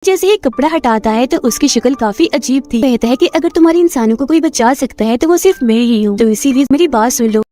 जैसे ही कपड़ा हटाता है तो उसकी शक्ल काफी अजीब थी। कहता है कि अगर तुम्हारी इंसानों को कोई बचा सकता है तो वो सिर्फ मैं ही हूँ, तो इसीलिए मेरी बात सुन लो।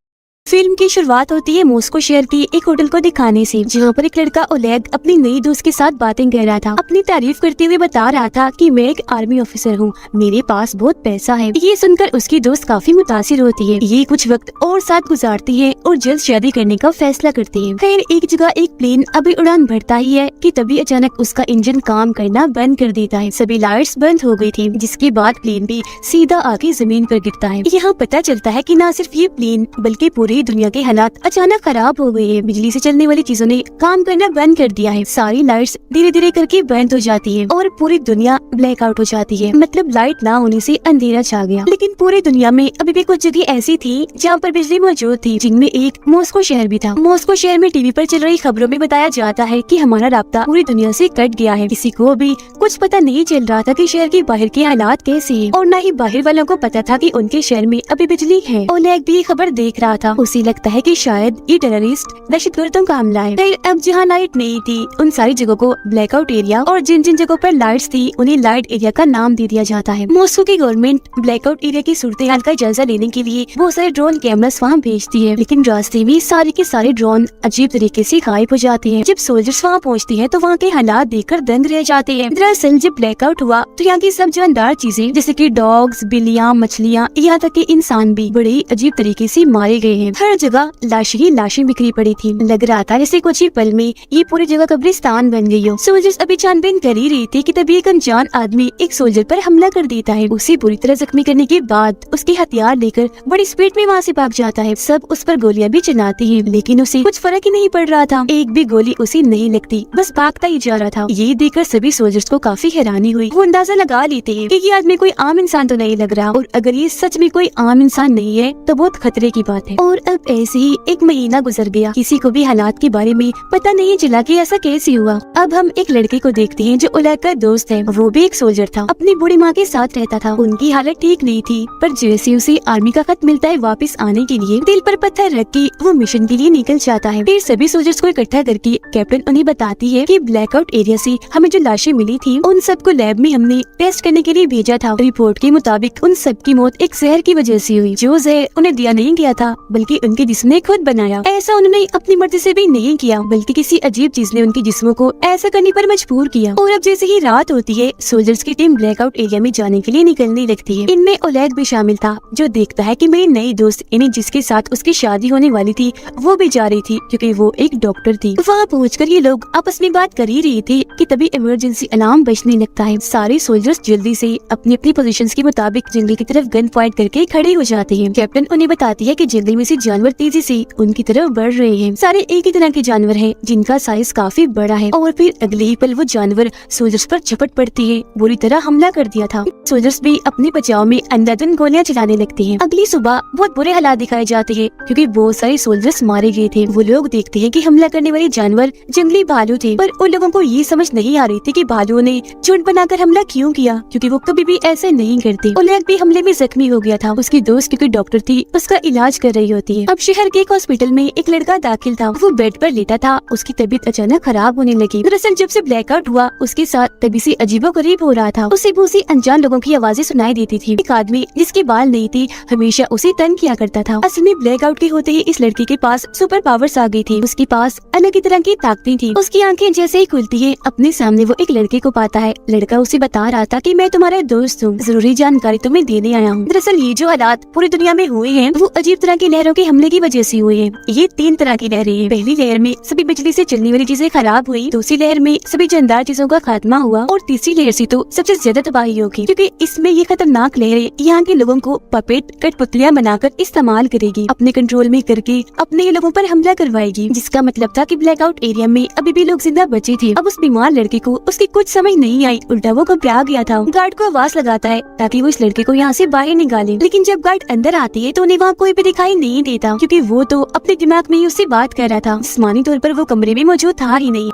फिल्म की शुरुआत होती है मॉस्को शहर की एक होटल को दिखाने से, जहाँ पर एक लड़का ओलेग अपनी नई दोस्त के साथ बातें कर रहा था। अपनी तारीफ करते हुए बता रहा था कि मैं एक आर्मी ऑफिसर हूँ, मेरे पास बहुत पैसा है। ये सुनकर उसकी दोस्त काफी मुतासिर होती है। ये कुछ वक्त और साथ गुजारती है और जल्द शादी करने का फैसला करती है। खैर एक जगह एक प्लेन अभी उड़ान भरता ही है कि तभी अचानक उसका इंजन काम करना बंद कर देता है। सभी लाइट्स बंद हो गई थी, जिसके बाद प्लेन भी सीधा आके जमीन पर गिरता है। यहाँ पता चलता है कि न सिर्फ ये प्लेन बल्कि पूरी दुनिया के हालात अचानक खराब हो गए हैं। बिजली से चलने वाली चीजों ने काम करना बंद कर दिया है। सारी लाइट्स धीरे धीरे करके बंद हो जाती है और पूरी दुनिया ब्लैकआउट हो जाती है। मतलब लाइट ना होने से अंधेरा छा गया। लेकिन पूरी दुनिया में अभी भी कुछ जगह ऐसी थी जहाँ पर बिजली मौजूद थी, जिनमें एक मॉस्को शहर भी था। मॉस्को शहर में टीवी पर चल रही खबरों में बताया जाता है कि हमारा राब्ता पूरी दुनिया से कट गया है। किसी को भी कुछ पता नहीं चल रहा था कि शहर के बाहर के हालात कैसे हैं, और न ही बाहर वालों को पता था कि उनके शहर में अभी बिजली है। ओलेग भी खबर देख रहा था। उसे लगता है कि शायद ये टेररिस्ट दहशतगर्दों का हमला है। फिर अब जहाँ लाइट नहीं थी उन सारी जगहों को ब्लैकआउट एरिया, और जिन जिन जगहों पर लाइट्स थी उन्हें लाइट एरिया का नाम दे दिया जाता है। मॉस्को की गवर्नमेंट ब्लैकआउट एरिया की सूरत हाल का जायजा लेने के लिए बहुत सारे ड्रोन कैमरास वहाँ भेजती है, लेकिन रास्ते में सारे के सारे ड्रोन अजीब तरीके से गायब हो जाते हैं। जब सोल्जर्स वहाँ पहुँचते हैं तो वहाँ के हालात देखकर दंग रह जाते हैं। दरअसल जब ब्लैकआउट हुआ तो यहाँ की सब जानदार चीजें जैसे कि डॉग्स, बिल्लियाँ, मछलियाँ, यहाँ तक कि इंसान भी बड़े अजीब तरीके से मारे गए हैं। हर जगह लाशें ही लाशें बिखरी पड़ी थी। लग रहा था जैसे कुछ ही पल में ये पूरी जगह कब्रिस्तान बन गई हो। सोल्जर्स अभी छानबीन कर ही रही थी कि तभी एक अनजान आदमी एक सोल्जर पर हमला कर देता है। उसे पूरी तरह जख्मी करने के बाद उसके हथियार लेकर बड़ी स्पीड में वहाँ से भाग जाता है। सब उस पर गोलियां भी चलाते हैं, लेकिन उसे कुछ फर्क ही नहीं पड़ रहा था। एक भी गोली उसे नहीं लगती, बस भागता ही जा रहा था। ये देखकर सभी सोल्जर्स को काफी हैरानी हुई। वो अंदाजा लगा लेते हैं कि ये आदमी कोई आम इंसान तो नहीं लग रहा, और अगर ये सच में कोई आम इंसान नहीं है तो बहुत खतरे की बात है। और अब ऐसे ही एक महीना गुजर गया। किसी को भी हालात के बारे में पता नहीं चला कि ऐसा कैसे हुआ। अब हम एक लड़के को देखते हैं जो ओलेग का दोस्त है। वो भी एक सोल्जर था, अपनी बूढ़ी माँ के साथ रहता था। उनकी हालत ठीक नहीं थी, पर जैसे उसे आर्मी का खत मिलता है वापस आने के लिए, दिल पर पत्थर रख के वो मिशन के लिए निकल जाता है। फिर सभी सोल्जर्स को इकट्ठा करके कैप्टन उन्हें बताती है कि ब्लैकआउट एरिया से हमें जो लाशें मिली थी उन सबको लैब में हमने टेस्ट करने के लिए भेजा था। रिपोर्ट के मुताबिक उन सब की मौत एक जहर की वजह से हुई, जो जहर उन्हें दिया नहीं गया था बल्कि उनके जिस्म ने खुद बनाया। ऐसा उन्होंने अपनी मर्जी से भी नहीं किया, बल्कि किसी अजीब चीज ने उनके जिस्मों को ऐसा करने पर मजबूर किया। और अब जैसे ही रात होती है सोल्जर्स की टीम ब्लैकआउट एरिया में जाने के लिए निकलने लगती है। इनमें ओलेग भी शामिल था, जो देखता है कि मेरी नई दोस्त यानी जिसके साथ उसकी शादी होने वाली थी वो भी जा रही थी, क्योंकि वो एक डॉक्टर थी। वहाँ पहुंचकर ये लोग आपस में बात कर ही रही थी कि तभी इमरजेंसी अलार्म बजने लगता है। सारे सोल्जर्स जल्दी से अपनी अपनी पोजीशंस के मुताबिक जंगल की तरफ गन पॉइंट करके खड़े हो जाते हैं। कैप्टन उन्हें बताती है कि जंगल में से जानवर तेजी से उनकी तरफ बढ़ रहे हैं। सारे एक ही तरह के जानवर हैं, जिनका साइज काफी बड़ा है। और फिर अगले ही पल वो जानवर सोल्जर्स पर झपट पड़ती है। बुरी तरह हमला कर दिया था। सोल्जर्स भी अपने बचाव में अंधाधुंध गोलियां चलाने लगते हैं। अगली सुबह बहुत बुरे हालात दिखाए जाते हैं, क्योंकि बहुत सारे सोल्जर्स मारे गए थे। वो लोग देखते हैं कि हमला करने वाले जानवर जंगली भालू थे, पर उन लोगों को ये समझ नहीं आ रही थी कि भालुओं ने झुंड बनाकर हमला क्यों किया, क्योंकि वो कभी भी ऐसे नहीं करते। ओलेग भी हमले में जख्मी हो गया था। उसकी दोस्त क्योंकि डॉक्टर थी उसका इलाज कर रही होती है। अब शहर के एक हॉस्पिटल में एक लड़का दाखिल था। वो बेड पर लेटा था। उसकी तबीयत अचानक खराब होने लगी। दरअसल जब से ब्लैकआउट हुआ उसके साथ तभी से अजीबोगरीब हो रहा था। उसे बहुत सी अनजान लोगों की आवाजें सुनाई देती थी। एक आदमी जिसके बाल नहीं थे हमेशा उसे तंग किया करता था। असल में ब्लैकआउट के होते ही इस लड़के के पास सुपर पावर्स आ गई थी। उसके पास अलग ही तरह की ताकतें थी। उसकी आंखें जैसे ही खुलती है अपने सामने वो एक लड़के को पाता है। लड़का उसे बता रहा था कि मैं तुम्हारा दोस्त हूँ, जरूरी जानकारी तुम्हें देने आया हूँ। दरअसल ये जो हालात पूरी दुनिया में हुए हैं वो अजीब तरह की लहरों के हमले की वजह से हुए हैं। ये 3 तरह की लहरें हैं। पहली लहर में सभी बिजली से चलने वाली चीजें खराब हुई, दूसरी लहर में सभी जानदार चीजों का खात्मा हुआ, और तीसरी लहर से तो सबसे ज्यादा तबाही होगी, क्योंकि इसमें ये खतरनाक लहरें यहाँ के लोगों को पपेट कठपुतलियां बनाकर इस्तेमाल करेगी, अपने कंट्रोल में करके अपने लोगों पर हमला करवाएगी। जिसका मतलब था कि ब्लैकआउट एरिया में अभी भी लोग जिंदा बचे थे। अब उस बीमार लड़के को उसकी कुछ समझ नहीं आई, उल्टा वो घबरा गया था। गार्ड को आवाज लगाता है ताकि वो इस लड़के को यहाँ से बाहर निकाले, लेकिन जब गार्ड अंदर आती है तो उन्हें वहाँ कोई भी दिखाई नहीं देता, क्योंकि वो तो अपने दिमाग में ही उससे बात कर रहा था। जिस्मानी तौर पर वो कमरे में मौजूद था ही नहीं।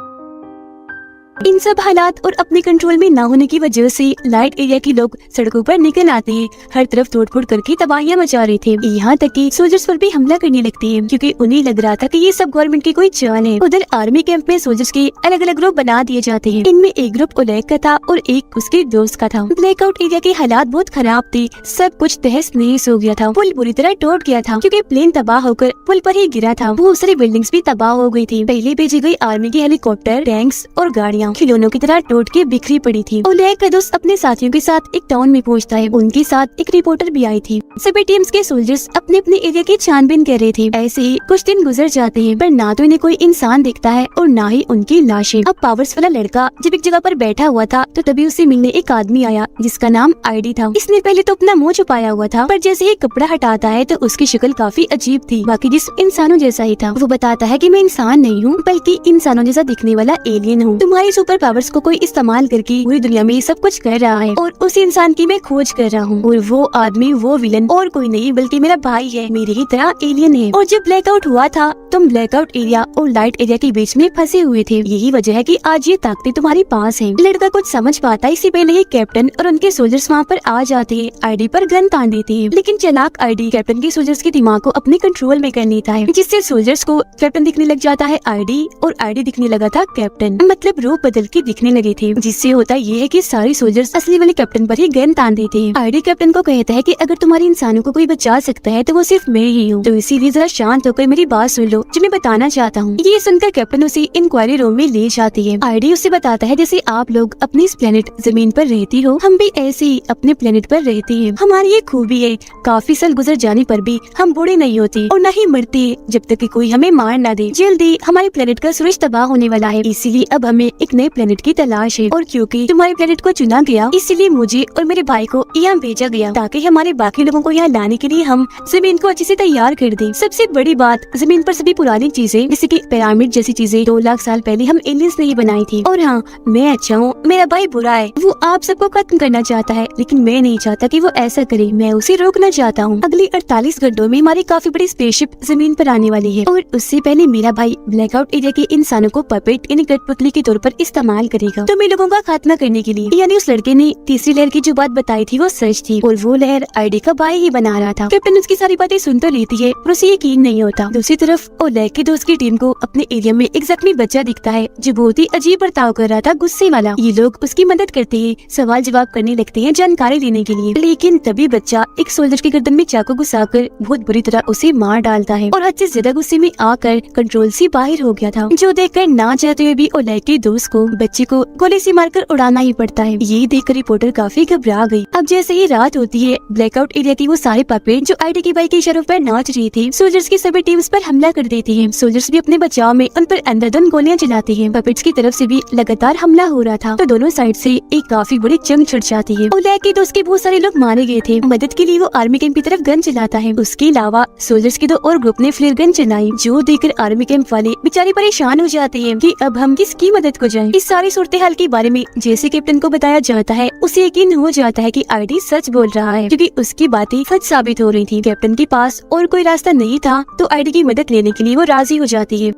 इन सब हालात और अपने कंट्रोल में न होने की वजह से लाइट एरिया के लोग सड़कों पर निकल आते हैं, हर तरफ तोड़फोड़ करके तबाहियां मचा रहे थे। यहाँ तक कि सोल्जर्स पर भी हमला करने लगते हैं क्योंकि उन्हें लग रहा था कि ये सब गवर्नमेंट की कोई चाल है। उधर आर्मी कैंप में सोल्जर्स के अलग अलग ग्रुप बना दिए जाते हैं। इनमें एक ग्रुप ओलेग का था और एक उसके दोस्त का था। ब्लैकआउट एरिया के हालात बहुत खराब थे, सब कुछ तहस नहस हो गया था। पुल बुरी तरह टूट गया था क्योंकि प्लेन तबाह होकर पुल पर ही गिरा था। बहुत सारी बिल्डिंग्स भी तबाह हो गई थी। पहले भेजी गई आर्मी के हेलीकॉप्टर, टैंक्स और गाड़ियाँ खिलौनों की तरह टूट के बिखरी पड़ी थी। ओलेग का दोस्त अपने साथियों के साथ एक टाउन में पहुंचता है। उनके साथ एक रिपोर्टर भी आई थी। सभी टीम्स के सोल्जर्स अपने अपने एरिया की छानबीन कर रहे थे। ऐसे ही कुछ दिन गुजर जाते हैं पर ना तो इन्हें कोई इंसान दिखता है और ना ही उनकी लाशें। अब पावर्स वाला लड़का जब एक जगह पर बैठा हुआ था तो तभी उसे मिलने एक आदमी आया जिसका नाम आईडी था। इसने पहले तो अपना मुंह छुपाया हुआ था पर जैसे ही कपड़ा हटाता है तो उसकी शक्ल काफी अजीब थी, बाकी जिस इंसानों जैसा ही था। वो बताता है कि मैं इंसान नहीं हूँ बल्कि इंसानों जैसा दिखने वाला एलियन हूँ। तुम्हारी सुपर पावर्स को कोई इस्तेमाल करके पूरी दुनिया में सब कुछ कर रहा है और उस इंसान की मैं खोज कर रहा हूँ। और वो आदमी, वो विलन और कोई नहीं बल्कि मेरा भाई है, मेरे ही तरह एलियन है। और जब ब्लैकआउट हुआ था तुम ब्लैकआउट एरिया और लाइट एरिया के बीच में फंसे हुए थे। यही वजह है कि आज ये ताकतें तुम्हारे पास हैं। लड़का कुछ समझ पाता इससे पहले ही कैप्टन और उनके सोल्जर्स वहाँ पर आ जाते हैं। आईडी पर गन तान देते हैं लेकिन चालाक आईडी कैप्टन के सोल्जर्स के दिमाग को अपने कंट्रोल में कर लेता है, जिससे सोल्जर्स को कैप्टन दिखने लग जाता है आईडी और आईडी दिखने लगा था कैप्टन। मतलब रूप बदल के दिखने लगे थे, जिससे होता ये है कि सारे सोल्जर्स असली वाले कैप्टन पर ही गन तान देते हैं। आईडी कैप्टन को कहता है कि अगर तुम्हारे इंसानों को कोई बचा सकता है तो वो सिर्फ मैं ही हूँ, तो इसीलिए जरा शांत होकर मेरी बात सुन लो जो मैं बताना चाहता हूँ। ये सुनकर कैप्टन उसे इंक्वायरी रूम में ले जाती है। आईडी उसे बताता है जैसे आप लोग अपनी इस प्लेनेट जमीन पर रहती हो, हम भी ऐसे ही अपने प्लेनेट पर रहते हैं। हमारी ये खूबी है, काफी साल गुजर जाने पर भी हम बूढ़े नहीं होते और न ही मरते जब तक कि कोई हमें मार ना दे। जल्दी हमारे प्लेनेट का सूरज तबाह होने वाला है, इसीलिए अब हमें एक नए प्लेनेट की तलाश है। और क्योंकि तुम्हारे प्लेनेट को चुना गया इसीलिए मुझे और मेरे भाई को यहाँ भेजा गया ताकि हमारे बाकी लोगों को यहाँ लाने के लिए हम जमीन को अच्छे से तैयार कर दें। सबसे बड़ी बात, जमीन पर सभी पुरानी चीजें जैसे कि पिरामिड जैसी चीजें 2 लाख साल पहले हम एलियंस ने ही बनाई थी। और हाँ, मैं अच्छा हूँ, मेरा भाई बुरा है, वो आप सबको खत्म करना चाहता है लेकिन मैं नहीं चाहता कि वो ऐसा करे, मैं उसे रोकना चाहता हूँ। अगले 48 घंटों में हमारी काफी बड़ी स्पेसशिप जमीन पर आने वाली है और उससे पहले मेरा भाई ब्लैकआउट एरिया के इंसानों को पपेट यानी कठपुतली के तौर पर इस्तेमाल करेगा तो मैं लोगों का खात्मा करने के लिए। यानी उस लड़के ने तीसरी लहर की जो बात बताई थी वो सच थी और वो लहर आईडी का भाई ही बना रहा था। कैप्टन उसकी सारी बातें सुन तो लेती है पर उसे यकीन नहीं होता। दूसरी तरफ ओलेग के दोस्त की टीम को अपने एरिया में एक जख्मी बच्चा दिखता है जो बहुत ही अजीब बर्ताव कर रहा था, गुस्से वाला। ये लोग उसकी मदद करते हैं, सवाल जवाब करने लगते हैं जानकारी लेने के लिए। लेकिन तभी बच्चा एक सोल्जर की गर्दन में चाकू घुसाकर बहुत बुरी तरह उसे मार डालता है और हद से ज्यादा गुस्से में आकर कंट्रोल से बाहर हो गया था, जो देखकर ना चाहते हुए भी ओलेग के दोस्त को बच्चे को गोली से मारकर उड़ाना ही पड़ता है। ये देखकर रिपोर्टर काफी घबरा गई। अब जैसे ही रात होती है ब्लैकआउट एरिया की वो सारे पपेट जो आईडी के भाई के इशारों पर नाच रही थी सोल्जर्स की सभी टीम्स पर हमला कर देती हैं। सोल्जर्स भी अपने बचाव में उन पर अंधाधुंध गोलियां चलाते हैं। पपेट्स की तरफ से भी लगातार हमला हो रहा था तो दोनों साइड से एक काफी बड़ी जंग छिड़ जाती है। ओलेग के दोस्त के बहुत सारे लोग मारे गए थे। मदद के लिए वो आर्मी कैंप की तरफ गन चलाता है। उसके अलावा सोल्जर्स के 2 और ग्रुप ने फ्लेयर गन चलाई, जो देखकर आर्मी कैंप वाले बेचारे परेशान हो जाते हैं कि अब हम किसकी मदद को जाएं। इस सारी सूरत हाल के बारे में जैसे कैप्टन को बताया जाता है उसे यकीन हो जाता है कि आईडी सच बोल रहा है क्योंकि उसकी बातें सच साबित हो रही थी। कैप्टन के पास और कोई रास्ता नहीं था तो आईडी की मदद लेने के लिए वो राजी हो जाती है।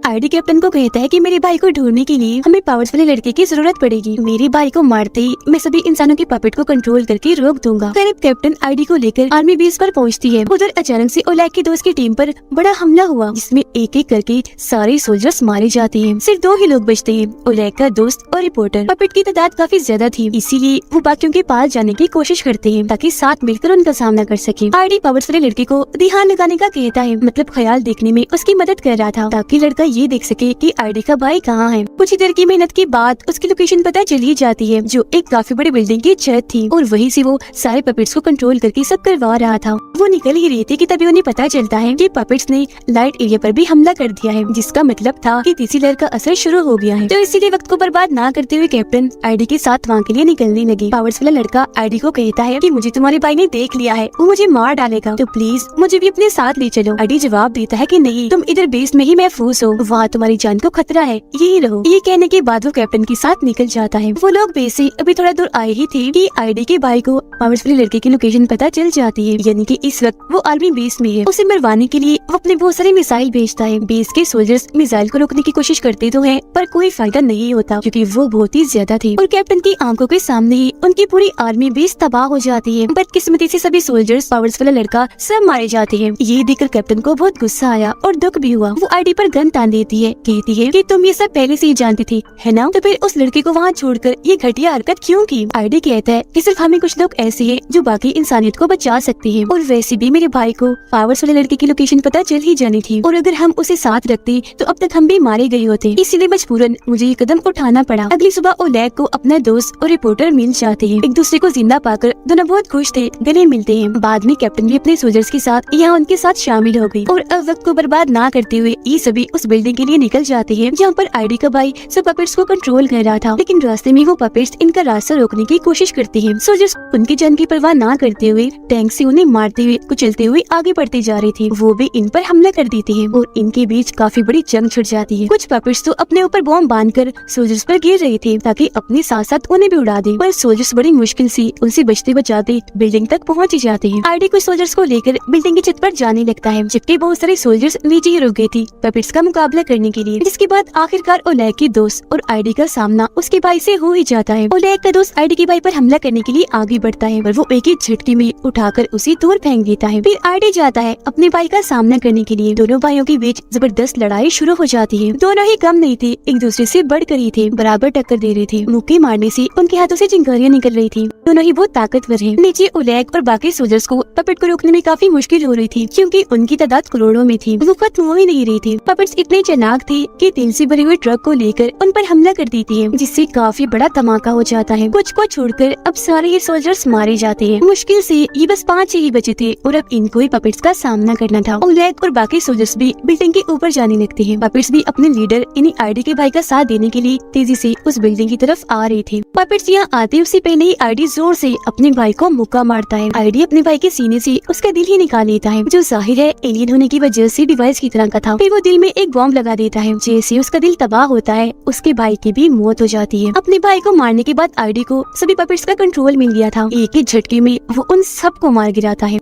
आईडी कैप्टन को कहता है कि मेरे भाई को ढूंढने के लिए हमें पावर्स वाले लड़के की जरूरत पड़ेगी। मेरे भाई को मारते ही मैं सभी इंसानों के पपेट को कंट्रोल करके रोक दूंगा। फिर कैप्टन आईडी को लेकर आर्मी बेस पर पहुंचती है। उधर अचानक से ओलेग की दोस्त की टीम पर बड़ा हमला हुआ जिसमें एक एक करके सारे सोल्जर्स मारे जाते हैं। सिर्फ 2 ही लोग बचते हैं, ओलेग का दोस्त और रिपोर्टर। पपेट की तादाद काफी ज्यादा थी इसीलिए वो बाकियों के पास जाने की कोशिश करते हैं ताकि साथ मिलकर उनका सामना कर सके। आईडी पावर्स वाले लड़के को ध्यान लगाने का कहता है, मतलब ख्याल देखने में उसकी मदद कर रहा था ताकि लड़का ये देख सके कि आईडी का भाई कहाँ है। कुछ ही देर की मेहनत के बाद उसकी लोकेशन पता चली जाती है जो एक काफी बड़ी बिल्डिंग की छत थी और वहीं से वो सारे पपेट्स को कंट्रोल करके सब करवा रहा था। वो निकल ही रही थी कि तभी उन्हें पता चलता है कि पपेट्स ने लाइट एरिया पर भी हमला कर दिया है, जिसका मतलब था कि तीसरी लहर का असर शुरू हो गया है। तो इसीलिए वक्त को बर्बाद ना करते हुए कैप्टन आईडी के साथ वहाँ के लिए निकलने लगी। पावर्स वाला लड़का आईडी को कहता है कि मुझे तुम्हारे भाई ने देख लिया है, वो मुझे मार डालेगा, तो प्लीज मुझे भी अपने साथ ले चलो। आईडी जवाब देता है कि नहीं, तुम इधर बेस में ही महफूज हो, वहाँ तुम्हारी जान को खतरा है, यही रहो। ये कहने के बाद वो कैप्टन के साथ निकल जाता है। वो लोग बेस से अभी थोड़ा दूर आए ही थे कि आईडी के भाई को पावरफुल लड़के की लोकेशन पता चल जाती है, यानी कि इस वक्त वो आर्मी बेस में है। उसे मरवाने के लिए वो अपने बहुत सारे मिसाइल भेजता है। बेस के सोल्जर्स मिसाइल को रोकने की कोशिश करते तो है, पर कोई फायदा नहीं होता क्योंकि वो बहुत ही ज्यादा थे और कैप्टन की आंखों के सामने ही उनकी पूरी आर्मी बेस तबाह हो जाती है। बदकिस्मती से सभी सोल्जर्स पावरफुल लड़का सब मारे जाते हैं। ये देखकर कैप्टन को बहुत गुस्सा आया और दुख भी हुआ। वो आईडी पर गन तान देती है, कहती है कि तुम ये सब पहले से ही जानती थी, है ना? तो फिर उस लड़के को वहाँ छोड़कर ये घटिया हरकत क्यों की? आईडी कहता है कि सिर्फ हमें कुछ लोग ऐसे हैं जो बाकी इंसानियत को बचा सकते हैं, और वैसे भी मेरे भाई को पावर्स वाले लड़के की लोकेशन पता चल ही जानी थी, और अगर हम उसे साथ रखते तो अब तक हम भी मारे गए होते। इसीलिए मजबूरन मुझे ये कदम उठाना पड़ा। अगली सुबह ओलेग को अपना दोस्त और रिपोर्टर मिल जाते हैं। एक दूसरे को जिंदा पाकर दोनों बहुत खुश थे, गले मिलते हैं। बाद में कैप्टन भी अपने सोल्जर्स के साथ यहाँ उनके साथ शामिल हो गई, और अब वक्त को बर्बाद ना करते हुए ये सभी उस बिल्डिंग के लिए निकल जाते हैं जहाँ पर आईडी का भाई सब पपेट्स को कंट्रोल कर रहा था। लेकिन रास्ते में वो पपेट्स इनका रास्ता रोकने की कोशिश करते हैं। सोल्जर्स उनकी जान की परवाह ना करते हुए टैंक से उन्हें मारते हुए कुचलते हुए आगे बढ़ते जा रहे थे। वो भी इन पर हमला कर देते हैं और इनके बीच काफी बड़ी जंग छिड़ जाती है। कुछ पपेट्स तो अपने ऊपर बॉम्ब बांधकर सोल्जर्स पर गिर रहे थे ताकि अपने साथ साथ उन्हें भी उड़ा दे, पर सोल्जर्स बड़ी मुश्किल से उनसे बचते बचाते बिल्डिंग तक पहुँच जाते हैं। आईडी कुछ सोल्जर्स को लेकर बिल्डिंग की छत पर जाने लगता है, जबकि बहुत सारे सोल्जर्स नीचे ही रुक गए थे पपेट्स का मुकाबला करने के लिए। जिसके बाद आखिरकार ओलेग के दोस्त और आईडी का सामना उसके भाई से हो ही जाता है। ओलेग का दोस्त आईडी के भाई पर हमला करने के लिए आगे बढ़ता है, पर वो एक ही झटके में उठाकर उसे दूर फेंक देता है। फिर आईडी जाता है अपने भाई का सामना करने के लिए। दोनों भाइयों के बीच जबरदस्त लड़ाई शुरू हो जाती है। दोनों ही कम नहीं थे, एक दूसरे से बढ़कर ही थे, बराबर टक्कर दे रहे थे। मुक्के मारने से उनके हाथों से चिंगारियां निकल रही थी। दोनों ही बहुत ताकतवर हैं। नीचे ओलेग और बाकी सोल्जर्स को पपेट को रोकने में काफी मुश्किल हो रही थी क्योंकि उनकी तादाद करोड़ों में थी। वो खत्म हो ही नहीं रही थी। पपेट्स इतने चालाक थे कि तेल से भरे हुए ट्रक को लेकर उन पर हमला कर देती है, जिससे काफी बड़ा धमाका हो जाता है। कुछ को छोड़कर अब सारे ये सोल्जर्स मारे जाते हैं। मुश्किल से ये बस 5 ही बचे थे और अब इनको ही पपेट्स का सामना करना था। ओलेग और बाकी सोल्जर्स भी बिल्डिंग के ऊपर जाने लगते हैं। पपेट्स भी अपने लीडर यानी आईडी के भाई का साथ देने के लिए तेजी से उस बिल्डिंग की तरफ आ रहे थे। पपेट्स यहाँ आते उससे पहले ही आईडी जोर से अपने भाई को मुक्का मारता है। आईडी अपने भाई के सीने से उसका दिल ही निकाल लेता है, जो जाहिर है एलियन होने की वजह से डिवाइस की तरह का था। फिर वो दिल में एक बॉम्ब लगा देता है। जैसे उसका दिल तबाह होता है, उसके भाई की भी मौत हो जाती है। अपने भाई को मारने के बाद आईडी को सभी पपेट्स का कंट्रोल मिल गया था। एक ही झटके में वो उन सबको मार गिराता है।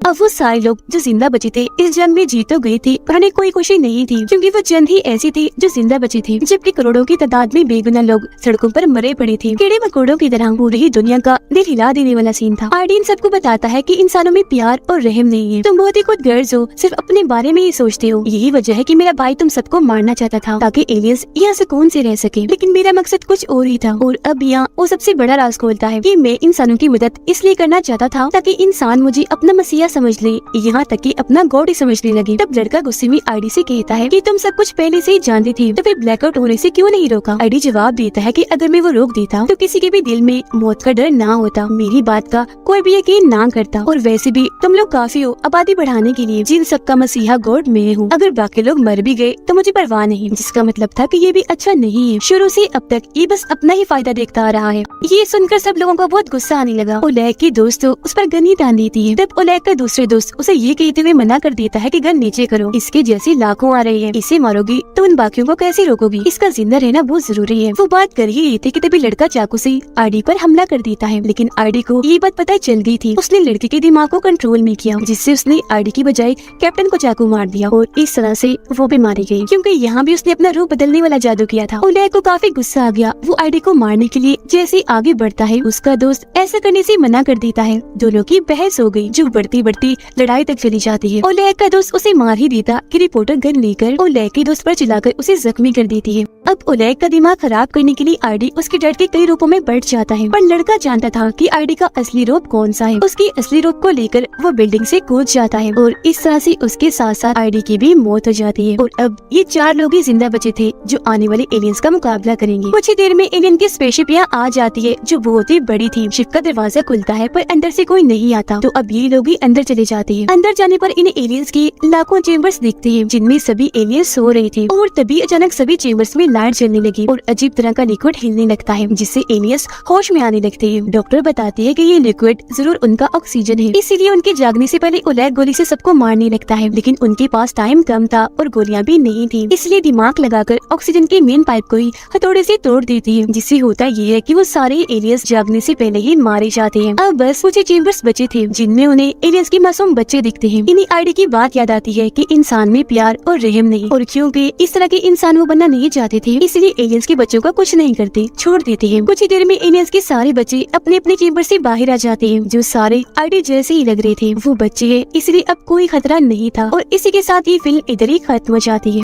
अब वो सारे लोग जो जिंदा बचे थे इस जंग में जीत तो गए थे, पर उन्हें कोई खुशी नहीं थी क्योंकि वो जंग ही ऐसी थी जो जिंदा बचे थे, जबकि करोड़ों की तादाद में बेगुनाह लोग सड़कों पर मरे पड़े थे। कीड़े मकोड़ों की तरह पूरी ही दुनिया का दिल हिला देने वाला सीन था। आईडी इन सबको बताता है कि इंसानों में प्यार और रहम नहीं है। तुम बहुत ही खुदगर्ज हो, सिर्फ अपने बारे में ही सोचते हो। यही वजह है कि मेरा भाई तुम सबको मारना चाहता था ताकि एलियंस यहाँ सुकून से रह सके, लेकिन मेरा मकसद कुछ और ही था। और अब यहाँ वो सबसे बड़ा राज खोलता है कि मैं इंसानों की मदद इसलिए करना चाहता था ताकि इंसान मुझे अपना मसीहा समझ ले, यहाँ तक कि अपना गॉड ही समझने लगे। तब लड़का गुस्से में आईडी से कहता है कि तुम सब कुछ पहले से ही जानती थी, तो फिर ब्लैकआउट होने से क्यों नहीं रोका? आईडी जवाब देता है कि अगर मैं वो रोक देता तो किसी के भी दिल में मौत का डर ना होता, मेरी बात का कोई भी यकीन ना करता। और वैसे भी तुम लोग काफी हो आबादी बढ़ाने के लिए, जिन सबका मसीहा गॉड मैं हूँ। अगर बाकी लोग मर भी गए तो मुझे परवाह नहीं। जिसका मतलब था कि ये भी अच्छा नहीं है। शुरू से अब तक ये बस अपना ही फायदा देखता आ रहा है। ये सुनकर सब लोगों को बहुत गुस्सा आने लगा। ओलेग की दोस्त तो उस पर गन ही तान देती है। तब ओलेग का दूसरे दोस्त उसे ये कहते हुए मना कर देता है कि गन नीचे करो, इसके जैसे लाखों आ रही है, इसे मारोगी तो उन बाकियों को कैसे रोकोगी? इसका जिंदा रहना बहुत जरूरी है। वो बात कर ही रही थी कि तभी लड़का चाकू से आईडी पर हमला कर देता है, लेकिन आईडी को ये बात पता चल गई थी। उसने लड़के के दिमाग को कंट्रोल में किया, जिससे उसने आईडी की बजाय कैप्टन को चाकू मार दिया और इस तरह से वो भी मारी गई, क्योंकि यहाँ भी उसने अपना रूप बदलने वाला जादू किया था। ओलेग को काफी गुस्सा आ गया। वो आईडी को मारने के लिए जैसे आगे बढ़ता है, उसका दोस्त ऐसा करने से मना कर देता है। दोनों की बहस हो गई, जो बढ़ती बढ़ती लड़ाई तक चली जाती है। ओलेग का दोस्त उसे मार ही देता कि रिपोर्टर गन लेकर ओलेग के दोस्त पर चलाकर उसे जख्मी कर देती है। अब ओलेग का दिमाग खराब करने के लिए आईडी उसके डर के कई रूपों में बढ़ जाता है, पर लड़का जानता था कि आईडी का असली रूप कौन सा है। उसकी असली रूप को लेकर वो बिल्डिंग से कूद जाता है और इस तरह से उसके साथ साथ आईडी की भी मौत हो जाती है। और अब ये 4 लोग ही जिंदा बचे थे जो आने वाले एलियंस का मुकाबला करेंगे। कुछ ही देर में एलियन की स्पेसशिप यहाँ आ जाती है, जो बहुत ही बड़ी थी। शिप का दरवाजा खुलता है पर अंदर से कोई नहीं आता, तो अब ये लोग ही अंदर चले जाते हैं। अंदर जाने पर इन्हें एलियंस की लाखों चेम्बर्स दिखते हैं, जिनमें सभी एलियंस सो रहे थे। और तभी अचानक सभी चेम्बर्स में लाइट जलने लगी और अजीब तरह का लिक्विड हिलने लगता है, जिससे एलियंस होश में आने लगते हैं। डॉक्टर बताती है कि ये लिक्विड जरूर उनका ऑक्सीजन है, इसीलिए उनके जागने से पहले ओलेग गोली से सबको मारने लगता है। लेकिन उनके पास टाइम कम था और गोलियां भी नहीं थी, इसलिए दिमाग लगाकर ऑक्सीजन के मेन पाइप को ही हथौड़े से तोड़ देती है, जिससे होता ये है कि वो सारे एलियंस जागने से पहले ही मारे जाते हैं। अब बस कुछ चेम्बर्स बचे थे जिनमें उन्हें एलियंस के मासूम बच्चे दिखते हैं। इन्हीं आईडी की बात याद आती है कि इंसान में प्यार और रहम नहीं, और क्योंकि इस तरह के इंसान वो बनना नहीं चाहते थे, इसलिए एलियंस के बच्चों का कुछ नहीं करते, छोड़ देते हैं। कुछ ही देर में एलियंस के सारे बच्चे अपने अपने चेम्बर से बाहर आ जाते हैं, जो सारे आईडी जैसे ही लग रहे थे। वो बच्चे हैं, इसलिए अब कोई खतरा नहीं था। और इसी के साथ ये फिल्म इधर ही खत्म हो जाती है।